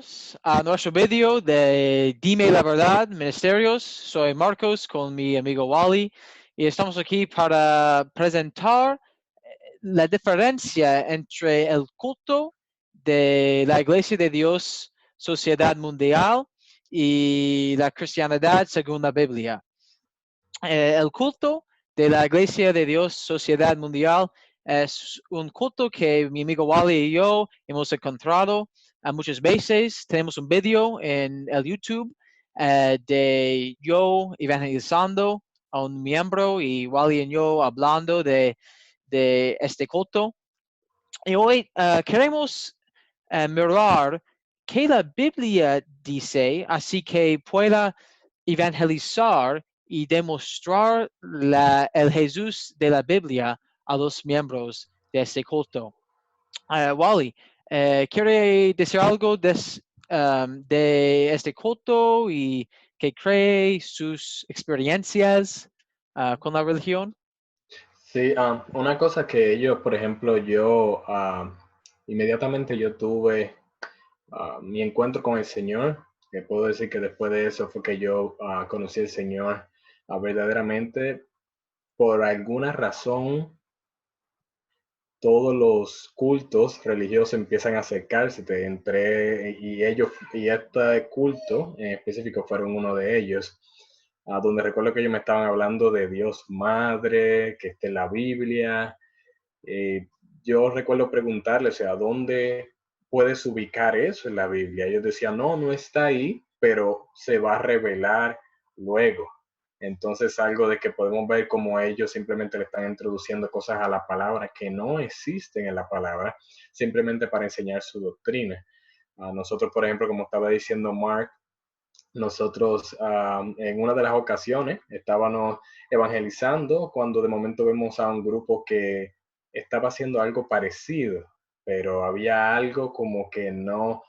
Bienvenidos a nuestro video de Dime la Verdad, Ministerios. Soy Marcos con mi amigo Wally y estamos aquí para presentar la diferencia entre el culto de la Iglesia de Dios, Sociedad Mundial y la cristiandad según la Biblia. El culto de la Iglesia de Dios, Sociedad Mundial, es un culto que mi amigo Wally y yo hemos encontrado muchas veces. Tenemos un video en el YouTube de yo evangelizando a un miembro y Wally y yo hablando de este culto. Y hoy queremos mirar qué la Biblia dice, así que pueda evangelizar y demostrar el Jesús de la Biblia a los miembros de este culto. Wally, ¿quiere decir algo de este culto y qué cree sus experiencias con la religión? Sí, una cosa que ellos, por ejemplo, inmediatamente yo tuve mi encuentro con el Señor, que puedo decir que después de eso fue que yo conocí al Señor verdaderamente. Por alguna razón, todos los cultos religiosos empiezan a acercarse y este culto en específico fueron uno de ellos, donde recuerdo que ellos me estaban hablando de Dios Madre, que está en la Biblia. Yo recuerdo preguntarle, o sea, ¿dónde puedes ubicar eso en la Biblia? Ellos decían, no, no está ahí, pero se va a revelar luego. Entonces, algo de que podemos ver como ellos simplemente le están introduciendo cosas a la palabra que no existen en la palabra, simplemente para enseñar su doctrina. A nosotros, por ejemplo, como estaba diciendo Mark, nosotros en una de las ocasiones estábamos evangelizando cuando de momento vemos a un grupo que estaba haciendo algo parecido, pero había algo como que no,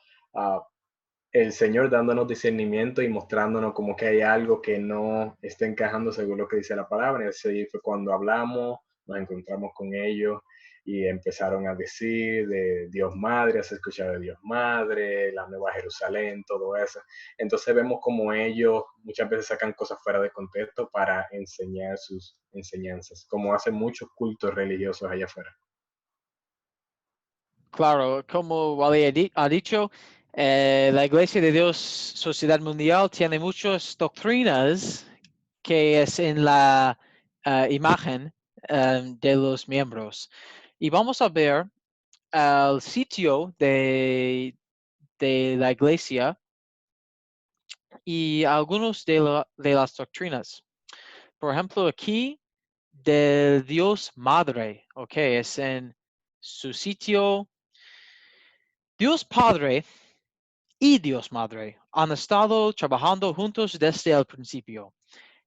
el Señor dándonos discernimiento y mostrándonos como que hay algo que no está encajando según lo que dice la palabra. Y así fue cuando hablamos, nos encontramos con ellos y empezaron a decir de Dios Madre, se escuchaba de Dios Madre, la Nueva Jerusalén, todo eso. Entonces vemos como ellos muchas veces sacan cosas fuera de contexto para enseñar sus enseñanzas, como hacen muchos cultos religiosos allá afuera. Claro, como Wally ha dicho, la Iglesia de Dios, Sociedad Mundial, tiene muchas doctrinas que es en la imagen de los miembros. Y vamos a ver el sitio de la Iglesia y algunos de las doctrinas. Por ejemplo, aquí del Dios Madre, ok, es en su sitio. Dios Padre y Dios Madre han estado trabajando juntos desde el principio.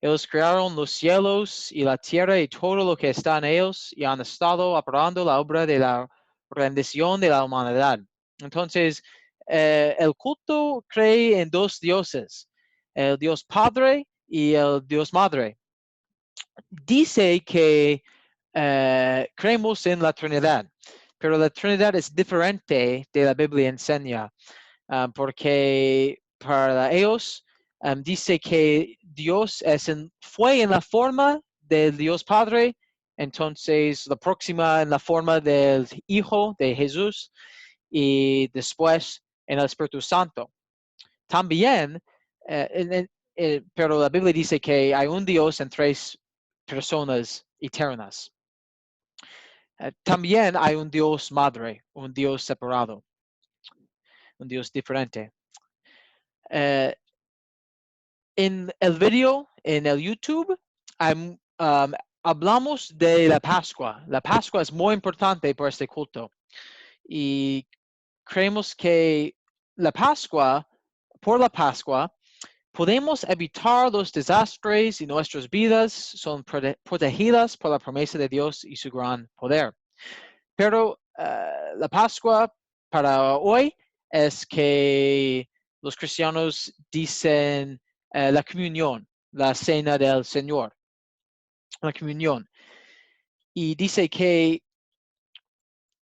Ellos crearon los cielos y la tierra y todo lo que está en ellos y han estado operando la obra de la rendición de la humanidad. Entonces, el culto cree en dos dioses, el Dios Padre y el Dios Madre. Dice que creemos en la Trinidad, pero la Trinidad es diferente de la Biblia enseña. Porque para ellos dice que Dios fue en la forma del Dios Padre, entonces la próxima en la forma del Hijo de Jesús y después en el Espíritu Santo. También, pero la Biblia dice que hay un Dios en tres personas eternas. También hay un Dios Madre, un Dios separado, un Dios diferente. En el video, en el YouTube, hablamos de la Pascua. La Pascua es muy importante para este culto. Y creemos que por la Pascua, podemos evitar los desastres y nuestras vidas son protegidas por la promesa de Dios y su gran poder. Pero la Pascua para hoy es que los cristianos dicen la comunión, la cena del Señor, la comunión. Y dice que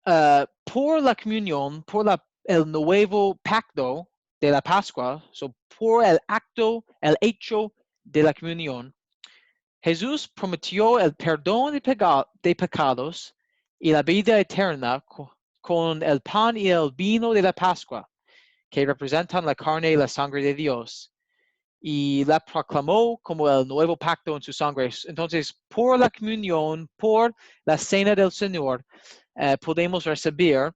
por la comunión, el nuevo pacto, de la Pascua, por el hecho de la comunión, Jesús prometió el perdón de pecados y la vida eterna con el pan y el vino de la Pascua, que representan la carne y la sangre de Dios, y la proclamó como el nuevo pacto en su sangre. Entonces, por la comunión, por la cena del Señor, podemos recibir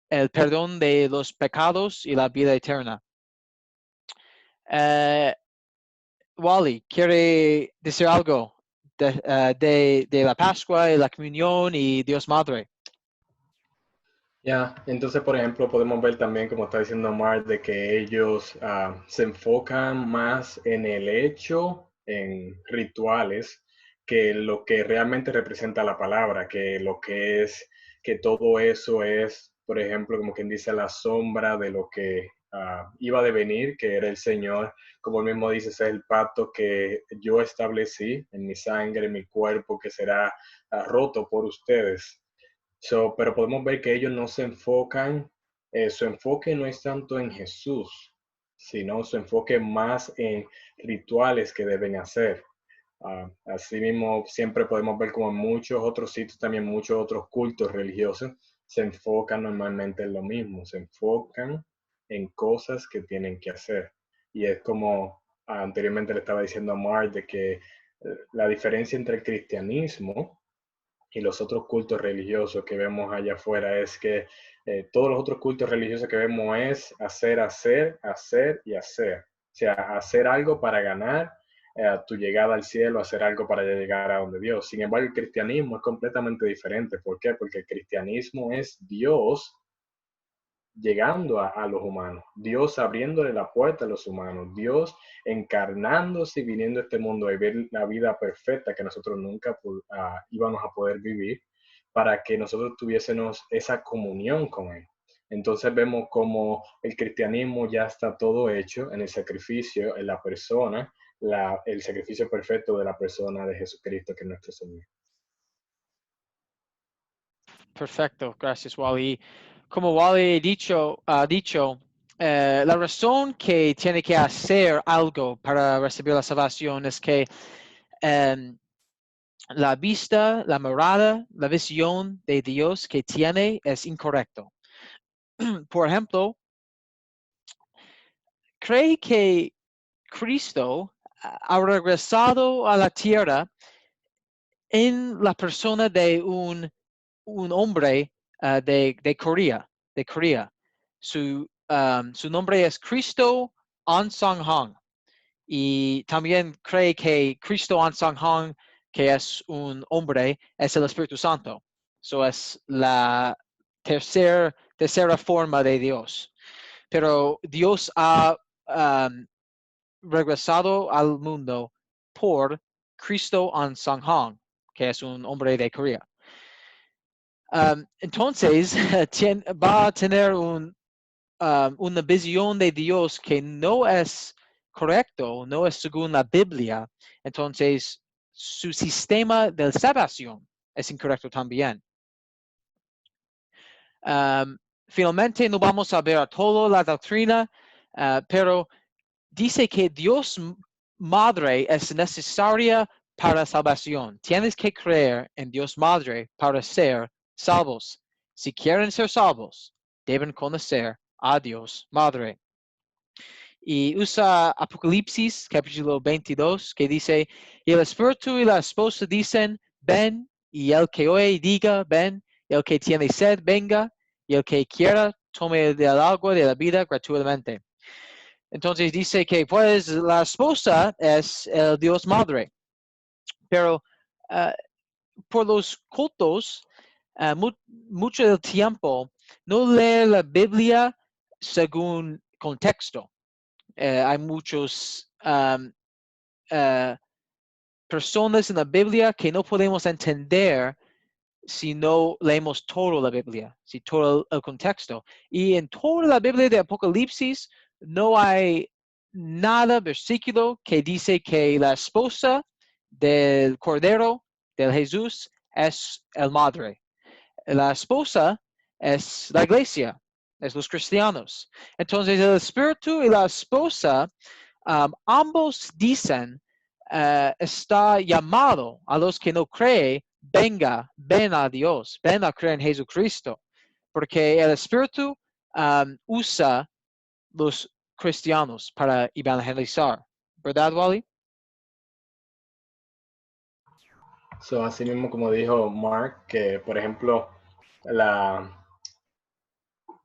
el perdón de los pecados y la vida eterna. Wally, ¿quiere decir algo de la Pascua y la comunión y Dios Madre? Ya, entonces, por ejemplo, podemos ver también, como está diciendo Omar, de que ellos se enfocan más en el hecho, en rituales, que lo que realmente representa la palabra, que lo que es, que todo eso es, por ejemplo, como quien dice, la sombra de lo que iba a devenir, que era el Señor. Como él mismo dice, ese es el pacto que yo establecí en mi sangre, en mi cuerpo, que será roto por ustedes. Pero podemos ver que ellos no se enfocan, su enfoque no es tanto en Jesús, sino su enfoque más en rituales que deben hacer. Asimismo, siempre podemos ver como en muchos otros sitios, también muchos otros cultos religiosos, se enfocan normalmente en lo mismo, se enfocan en cosas que tienen que hacer. Y es como anteriormente le estaba diciendo a Mark de que la diferencia entre el cristianismo y los otros cultos religiosos que vemos allá afuera es que todos los otros cultos religiosos que vemos es hacer, hacer, hacer y hacer. O sea, hacer algo para ganar tu llegada al cielo, hacer algo para llegar a donde Dios. Sin embargo, el cristianismo es completamente diferente. ¿Por qué? Porque el cristianismo es Dios llegando a los humanos, Dios abriéndole la puerta a los humanos, Dios encarnándose y viniendo a este mundo a vivir la vida perfecta que nosotros nunca íbamos a poder vivir, para que nosotros tuviésemos esa comunión con Él. Entonces vemos como el cristianismo ya está todo hecho en el sacrificio, en la persona, el sacrificio perfecto de la persona de Jesucristo, que es nuestro Señor. Perfecto, gracias, Wally. Como Wally ha dicho, la razón que tiene que hacer algo para recibir la salvación es que la vista, la mirada, la visión de Dios que tiene es incorrecto. Por ejemplo, cree que Cristo ha regresado a la tierra en la persona de un hombre de Corea. Su nombre es Cristo An Sang Hong. Y también cree que Cristo An Sang Hong, que es un hombre, es el Espíritu Santo. Eso es la tercera forma de Dios. Pero Dios ha regresado al mundo por Cristo An Sang Hong, que es un hombre de Corea. Entonces, va a tener una visión de Dios que no es correcto, no es según la Biblia. Entonces, su sistema de salvación es incorrecto también. Finalmente, no vamos a ver toda la doctrina, pero dice que Dios Madre es necesaria para salvación. Tienes que creer en Dios Madre para ser salvos. Si quieren ser salvos, deben conocer a Dios Madre. Y usa Apocalipsis capítulo 22 que dice, y el espíritu y la esposa dicen, ven, y el que oye diga, ven, y el que tiene sed, venga, y el que quiera, tome del agua de la vida gratuitamente. Entonces dice que pues la esposa es el Dios Madre, pero por los cultos, mucho del tiempo no lee la Biblia según contexto. Hay muchos personas en la Biblia que no podemos entender si no leemos toda la Biblia, si todo el contexto. Y en toda la Biblia de Apocalipsis no hay nada versículo que dice que la esposa del Cordero, del Jesús, es el madre. La esposa es la iglesia. es los cristianos. Entonces el espíritu y la esposa, ambos dicen, está llamado a los que no creen, ven a Dios, ven a creer en Jesucristo, porque el espíritu usa los cristianos para evangelizar. ¿Verdad, Wally? So, así mismo como dijo Mark, que por ejemplo,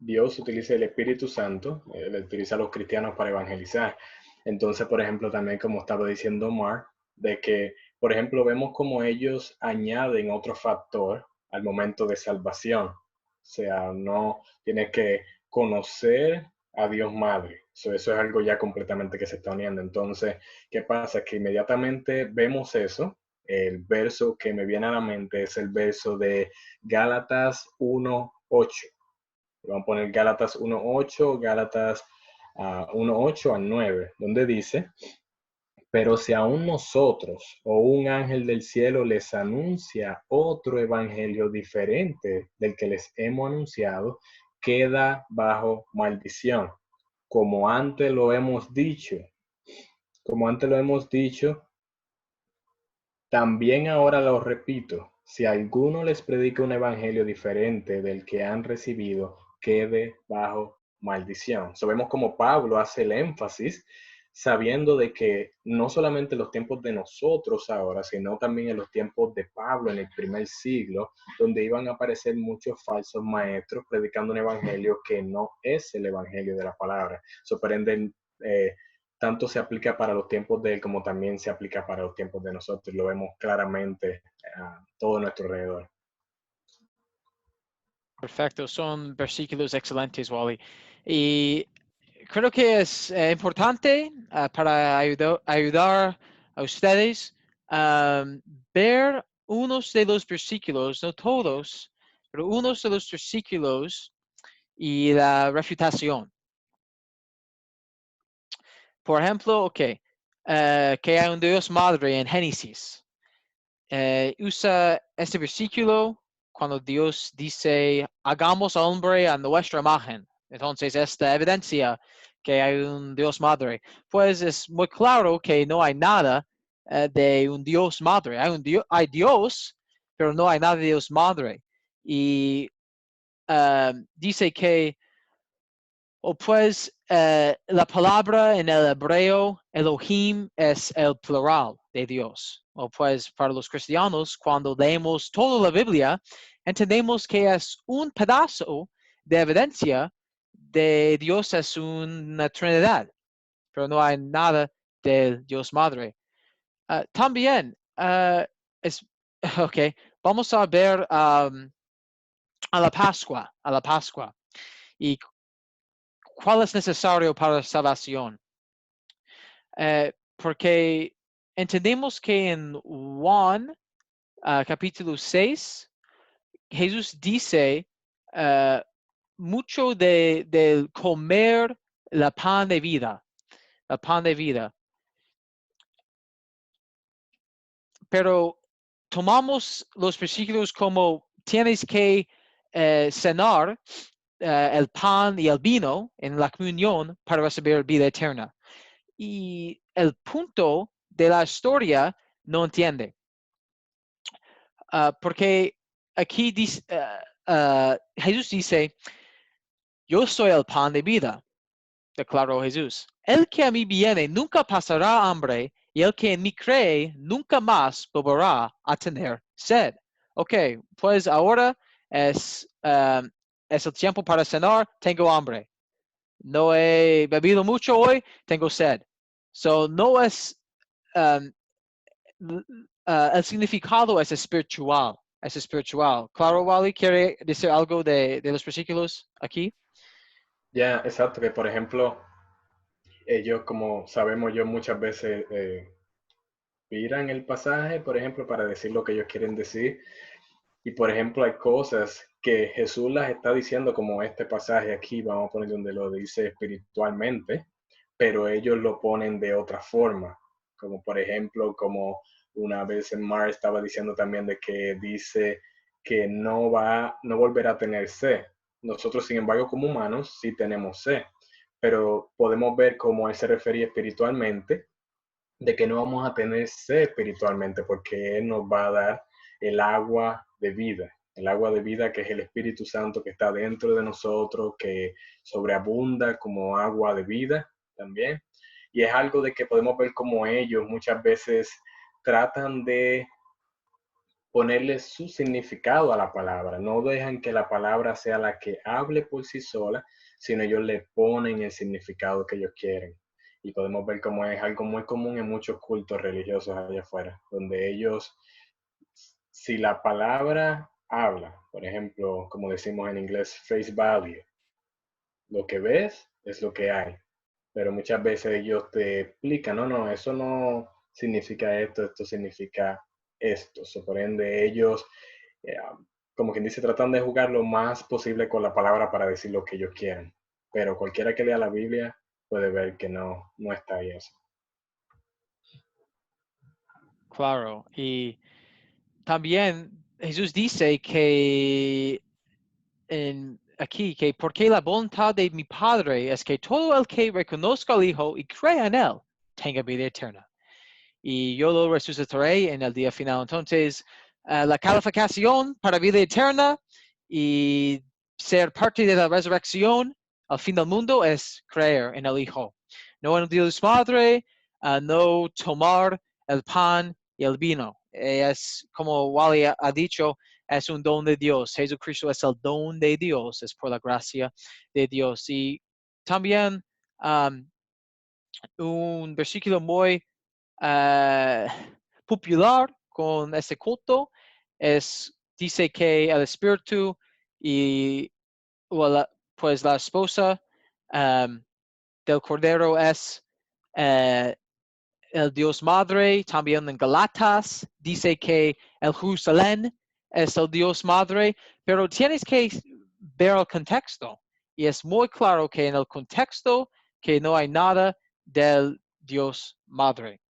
Dios utiliza el Espíritu Santo, le utiliza a los cristianos para evangelizar. Entonces, por ejemplo, también como estaba diciendo Mark, de que, por ejemplo, vemos como ellos añaden otro factor al momento de salvación. O sea, no tienes que conocer a Dios Madre. Eso es algo ya completamente que se está uniendo. Entonces, ¿qué pasa? Que inmediatamente vemos eso. El verso que me viene a la mente es el verso de Gálatas 1:8. Vamos a poner Gálatas 1:8, Gálatas 1:8 al 9, donde dice, pero si aún nosotros o un ángel del cielo les anuncia otro evangelio diferente del que les hemos anunciado, queda bajo maldición. Como antes lo hemos dicho, como antes lo hemos dicho, también ahora lo repito, si alguno les predica un evangelio diferente del que han recibido, quede bajo maldición. So, vemos como Pablo hace el énfasis sabiendo de que no solamente en los tiempos de nosotros ahora, sino también en los tiempos de Pablo en el primer siglo, donde iban a aparecer muchos falsos maestros predicando un evangelio que no es el evangelio de la palabra. Sorprenden, tanto se aplica para los tiempos de él como también se aplica para los tiempos de nosotros. Lo vemos claramente a todo nuestro alrededor. Perfecto, son versículos excelentes, Wally. Y creo que es importante para ayudar a ustedes ver unos de los versículos, no todos, pero unos de los versículos y la refutación. Por ejemplo, que hay un Dios Madre en Génesis. Usa este versículo cuando Dios dice, hagamos al hombre a nuestra imagen. Entonces, esta evidencia que hay un Dios Madre. Pues es muy claro que no hay nada de un Dios Madre. Hay Dios, pero no hay nada de Dios Madre. Y dice que, o pues, la palabra en el hebreo, Elohim, es el plural de Dios. O pues, para los cristianos, cuando leemos toda la Biblia, entendemos que es un pedazo de evidencia de Dios es una Trinidad, pero no hay nada del Dios Madre. También, ok, vamos a ver a la Pascua, y cuál es necesario para la salvación. Porque entendemos que en Juan capítulo 6, Jesús dice mucho del comer la pan de vida. Pero tomamos los versículos como tienes que cenar el pan y el vino en la comunión para recibir vida eterna. Y el punto de la historia no entiende. Porque aquí dice, Jesús dice, yo soy el pan de vida, declaró Jesús. El que a mí viene nunca pasará hambre, y el que en mí cree nunca más volverá a tener sed. Ok, pues ahora es el tiempo para cenar, tengo hambre. No he bebido mucho hoy, tengo sed. So no es, el significado es espiritual. Claro, Wally, ¿quiere decir algo de los versículos aquí? Ya, exacto, que por ejemplo, ellos, como sabemos yo, muchas veces miran el pasaje, por ejemplo, para decir lo que ellos quieren decir. Y por ejemplo, hay cosas que Jesús las está diciendo, como este pasaje aquí, vamos a poner donde lo dice espiritualmente, pero ellos lo ponen de otra forma. Como por ejemplo, como una vez Mar estaba diciendo también de que dice que no volverá a tener sed. nosotros, sin embargo, como humanos, sí tenemos sed, pero podemos ver cómo él se refería espiritualmente, de que no vamos a tener sed espiritualmente, porque Él nos va a dar el agua de vida. El agua de vida que es el Espíritu Santo que está dentro de nosotros, que sobreabunda como agua de vida también. Y es algo de que podemos ver como ellos muchas veces tratan de ponerle su significado a la palabra. No dejan que la palabra sea la que hable por sí sola, sino ellos le ponen el significado que ellos quieren. Y podemos ver cómo es algo muy común en muchos cultos religiosos allá afuera, donde ellos, si la palabra habla, por ejemplo, como decimos en inglés, face value, lo que ves es lo que hay. Pero muchas veces ellos te explican, no, eso no significa esto, esto significa esto. So, por ende, ellos, eh, como quien dice, tratan de jugar lo más posible con la palabra para decir lo que ellos quieren. Pero cualquiera que lea la Biblia puede ver que no está ahí eso. Claro. Y también Jesús dice que aquí, que porque la voluntad de mi Padre es que todo el que reconozca al Hijo y crea en Él tenga vida eterna. Y yo lo resucitaré en el día final. Entonces, la calificación para vida eterna y ser parte de la resurrección al fin del mundo es creer en el Hijo. No en Dios Madre, no tomar el pan y el vino. Es como Wally ha dicho, es un don de Dios. Jesucristo es el don de Dios, es por la gracia de Dios. Y también un versículo muy popular con este culto dice que el espíritu y pues la esposa del Cordero es el Dios Madre. También en Galatas dice que el Jerusalén es el Dios Madre, pero tienes que ver el contexto. Y es muy claro que en el contexto que no hay nada del Dios Madre.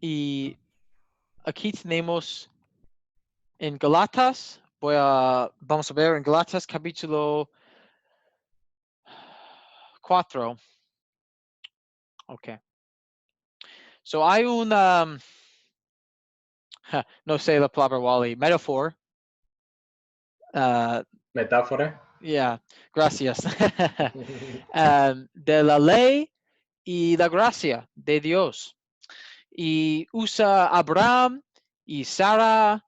Y aquí tenemos en Galatas, vamos a ver en Galatas capítulo 4. Ok. So hay un, no sé la palabra Wally, metaphor. Metáfora. Yeah, gracias. De la ley y la gracia de Dios. Y usa Abraham y Sara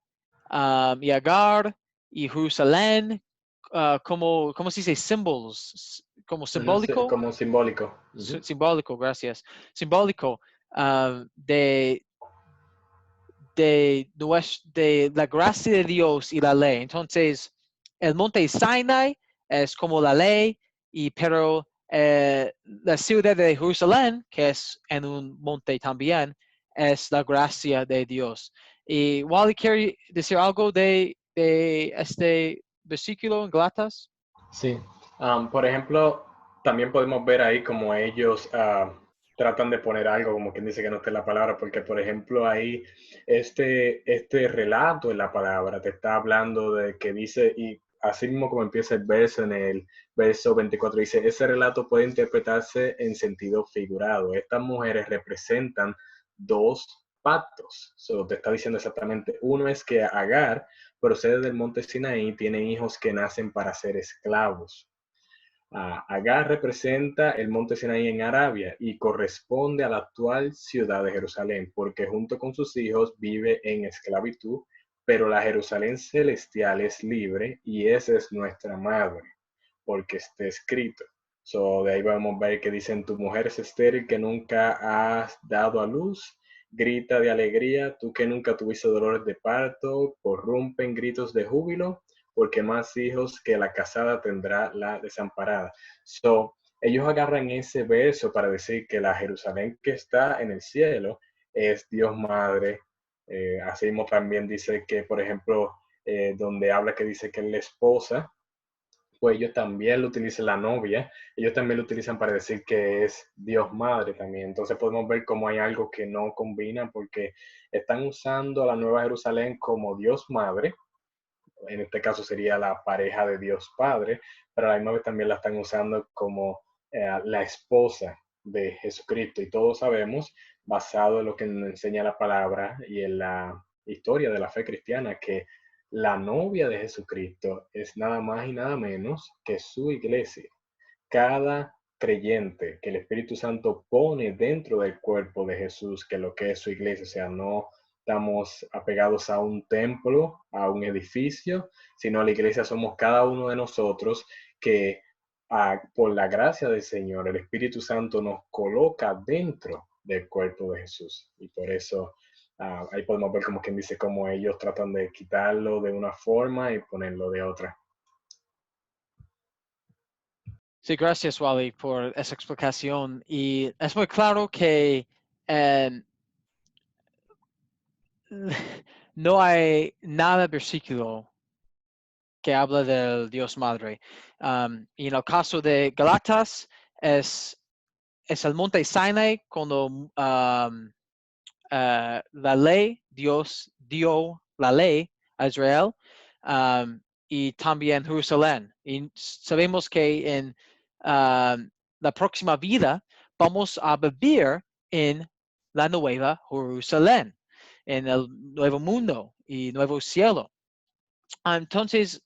y Agar y Jerusalén como, ¿cómo se dice? Symbols, como simbólico. Como simbólico. Simbólico, gracias. Simbólico de la gracia de Dios y la ley. Entonces, el monte Sinai es como la ley, pero la ciudad de Jerusalén, que es en un monte también, es la gracia de Dios. Y Wally, ¿quiere decir algo de este versículo en Galatas? Sí. Por ejemplo, también podemos ver ahí como ellos tratan de poner algo, como quien dice que no esté la palabra, porque por ejemplo ahí este relato en la palabra te está hablando de que dice, y así mismo como empieza el verso en el verso 24, dice, ese relato puede interpretarse en sentido figurado. Estas mujeres representan dos pactos. So, te está diciendo exactamente, uno es que Agar procede del monte Sinaí y tiene hijos que nacen para ser esclavos. Agar representa el monte Sinaí en Arabia y corresponde a la actual ciudad de Jerusalén, porque junto con sus hijos vive en esclavitud, pero la Jerusalén celestial es libre y esa es nuestra madre, porque está escrito. So, de ahí vamos a ver que dicen, tu mujer es estéril que nunca has dado a luz, grita de alegría, tú que nunca tuviste dolores de parto, prorrumpen gritos de júbilo, porque más hijos que la casada tendrá la desamparada. So, ellos agarran ese verso para decir que la Jerusalén que está en el cielo es Dios Madre. Así mismo también dice que, por ejemplo, donde habla que dice que es la esposa, pues ellos también lo utilizan la novia, ellos también lo utilizan para decir que es Dios Madre también. Entonces podemos ver cómo hay algo que no combina porque están usando a la Nueva Jerusalén como Dios Madre, en este caso sería la pareja de Dios Padre, pero a la misma vez también la están usando como la esposa de Jesucristo. Y todos sabemos, basado en lo que nos enseña la palabra y en la historia de la fe cristiana, que la novia de Jesucristo es nada más y nada menos que su iglesia. Cada creyente que el Espíritu Santo pone dentro del cuerpo de Jesús, que lo que es su iglesia, o sea, no estamos apegados a un templo, a un edificio, sino a la iglesia somos cada uno de nosotros que por la gracia del Señor, el Espíritu Santo nos coloca dentro del cuerpo de Jesús. Y por eso ahí podemos ver como quien dice cómo ellos tratan de quitarlo de una forma y ponerlo de otra. Sí, gracias, Wally, por esa explicación. Y es muy claro que no hay nada versículo que habla del Dios Madre. Y en el caso de Galatas, es el monte Sinai cuando la ley, Dios dio la ley a Israel, y también Jerusalén. Y sabemos que en la próxima vida vamos a vivir en la nueva Jerusalén, en el nuevo mundo y nuevo cielo. Entonces,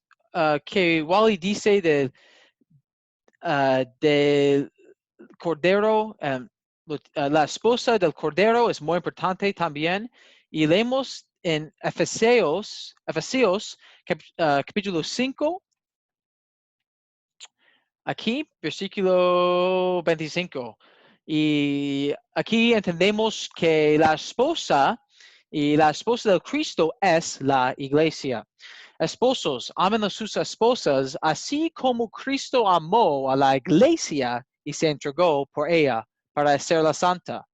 que Wally dice del Cordero, la esposa del Cordero es muy importante también. Y leemos en Efesios capítulo 5, aquí, versículo 25. Y aquí entendemos que la esposa del Cristo es la iglesia. Esposos, amen a sus esposas, así como Cristo amó a la iglesia y se entregó por ella para hacerla santa.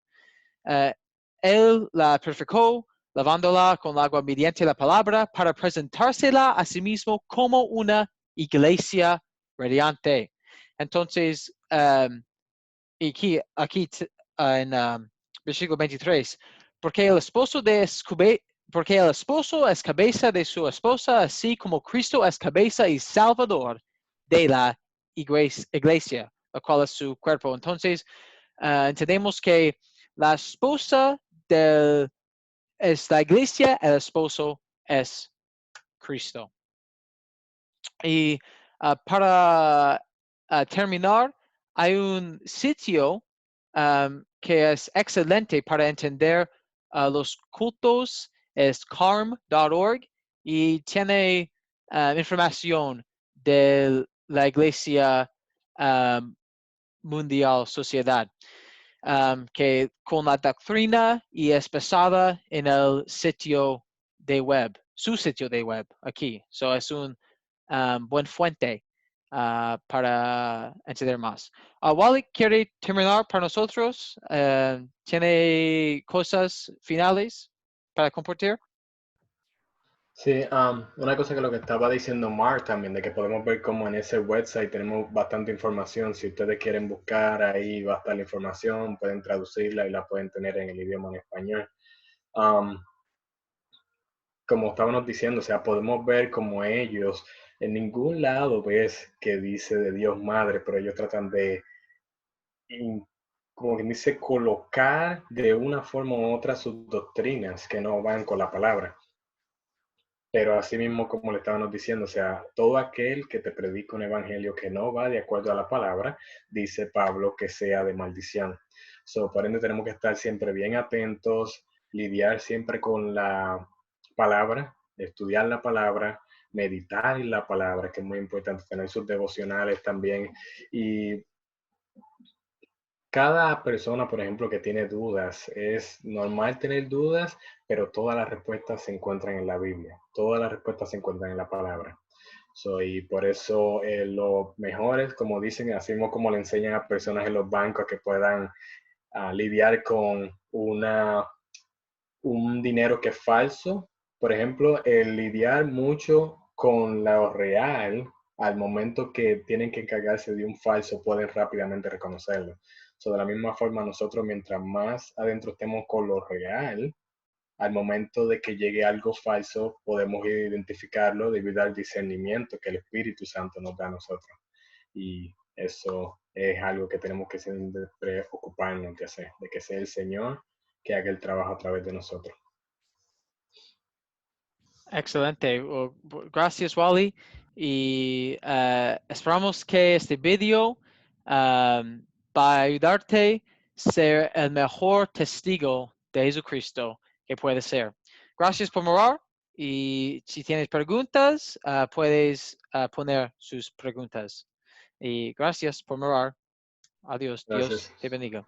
Él la purificó, lavándola con agua mediante la palabra, para presentársela a sí mismo como una iglesia radiante. Entonces, aquí en versículo 23, porque el esposo es cabeza de su esposa, así como Cristo es cabeza y salvador de la iglesia, la cual es su cuerpo. Entonces, entendemos que la esposa es la iglesia, el esposo es Cristo. Y para terminar, hay un sitio que es excelente para entender los cultos, es carm.org, y tiene información de la Iglesia Mundial, Sociedad, que con la doctrina y es basada en el sitio de web, su sitio de web aquí. So es un buen fuente para entender más. Wally, ¿quiere terminar para nosotros? ¿Tiene cosas finales para compartir? Sí, una cosa que lo que estaba diciendo Mark también, de que podemos ver cómo en ese website tenemos bastante información. Si ustedes quieren buscar, ahí va a estar la información, pueden traducirla y la pueden tener en el idioma en español. Como estábamos diciendo, o sea, podemos ver como ellos, en ningún lado ves que dice de Dios Madre, pero ellos tratan de, como quien dice, colocar de una forma u otra sus doctrinas que no van con la palabra. Pero así mismo, como le estábamos diciendo, o sea, todo aquel que te predica un evangelio que no va de acuerdo a la palabra, dice Pablo, que sea de maldición. Por ende, tenemos que estar siempre bien atentos, lidiar siempre con la palabra, estudiar la palabra, meditar en la palabra, que es muy importante, tener sus devocionales también. Y cada persona, por ejemplo, que tiene dudas, es normal tener dudas, pero todas las respuestas se encuentran en la Biblia, todas las respuestas se encuentran en la palabra. Y por eso lo mejor es, como dicen, así como le enseñan a personas en los bancos que puedan lidiar con un dinero que es falso. Por ejemplo, el lidiar mucho con lo real al momento que tienen que encargarse de un falso, pueden rápidamente reconocerlo. So, de la misma forma, nosotros mientras más adentro estemos con lo real, al momento de que llegue algo falso, podemos identificarlo debido al discernimiento que el Espíritu Santo nos da a nosotros. Y eso es algo que tenemos que siempre preocuparnos de hacer, de que sea el Señor que haga el trabajo a través de nosotros. Excelente. Gracias, Wally. Y esperamos que este video va a ayudarte a ser el mejor testigo de Jesucristo que puede ser. Gracias por mirar. Y si tienes preguntas, puedes poner sus preguntas. Y gracias por mirar. Adiós. Gracias. Dios te bendiga.